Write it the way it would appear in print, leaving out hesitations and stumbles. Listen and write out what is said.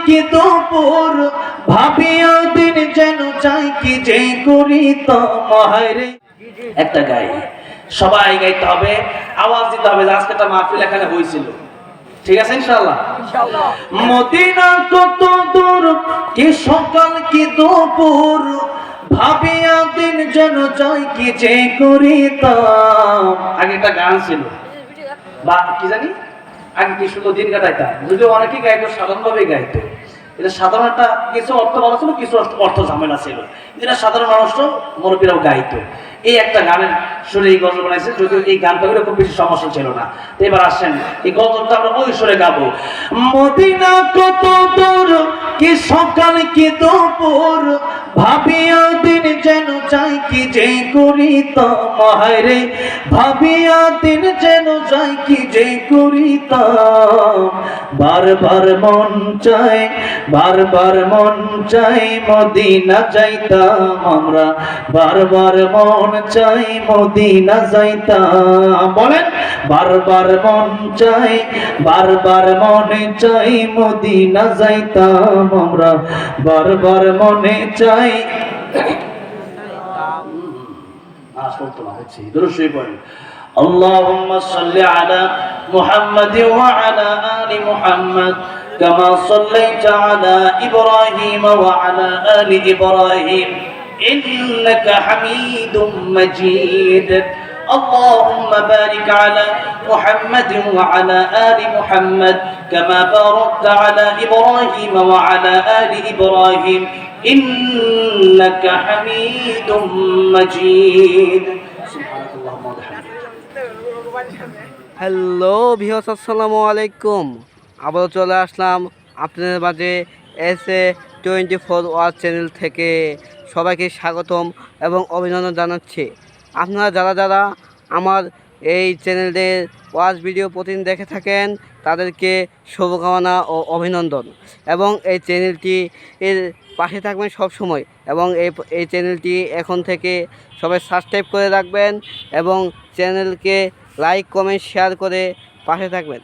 কি দুপুর ভাবিয়া দিন যেন চাই কি যে করি তোমায় রে। একটা গাই, সবাই গাইতে হবে, আওয়াজ দিতে হবে। আজকে একটা মাহফিল এখানে হয়েছিল, ঠিক আছে ইনশাআল্লাহ। মদিনা কত দূর, কি সকাল কি দুপুর ভাবিয়া দিন যেন চাই কি যে করিতাম। আগে একটা গান ছিল বা কি জানি, আগে কি সুন্দর দিন কাটাইতাম। যদিও অনেকেই গাইতো, সাধারণভাবে গাইতো। এটা সাধারণ একটা কিছু অর্থ ভালো ছিল, কিছু অর্থ ঝামেলা ছিল। এটা সাধারণ মানুষও মুরব্বীরাও গাইতো। এই একটা গানের সুরে এই গজল বানাইছে, যদিও এই গানটা খুব বেশি সমস্যা ছিল না। তো এবার আসেন, এই গজলটা আমরা ওই সুরে গাবো। মদিনা কত দূর, কি সকাল কি দুপুর ভাবিয়া দিন যেন চাই কি যে করিতাম রে। ভাবিয়া দিন যেন চাই কি যে করিতাম। বারবার মন চায়, বারবার মন চাই মদিনা যাইতাম আমরা। বারবার মন চাই মদিনা যাইতাম। বলেন, বারবার মন চাই, বারবার মনে চাই মদিনা যাইতাম আমরা। বারবার মনে চাই। اللهم صل على محمد وعلى آل محمد كما صليت على إبراهيم وعلى آل إبراهيم إنك حميد مجيد. اللهم بارك على محمد وعلى آل محمد كما باركت على إبراهيم وعلى آل إبراهيم إنك حميد مجيد. سبحانك اللهم وبحمدك. হ্যালো ভিউয়ার্স, আসসালামু আলাইকুম। আবারও চলে আসলাম আপনাদের মাঝে SA24 ওয়াচ চ্যানেল থেকে। সবাইকে স্বাগতম এবং অভিনন্দন জানাচ্ছি। আপনারা যারা যারা আমার এই চ্যানেলের ওয়াচ ভিডিও প্রতিদিন দেখে থাকেন, তাদেরকে শুভকামনা ও অভিনন্দন। এবং এই চ্যানেলটি এর পাশে থাকবেন সব সময়। এবং এই চ্যানেলটি এখন থেকে সবাই সাবস্ক্রাইব করে রাখবেন এবং চ্যানেলকে লাইক কমেন্ট শেয়ার করে পাশে থাকবেন।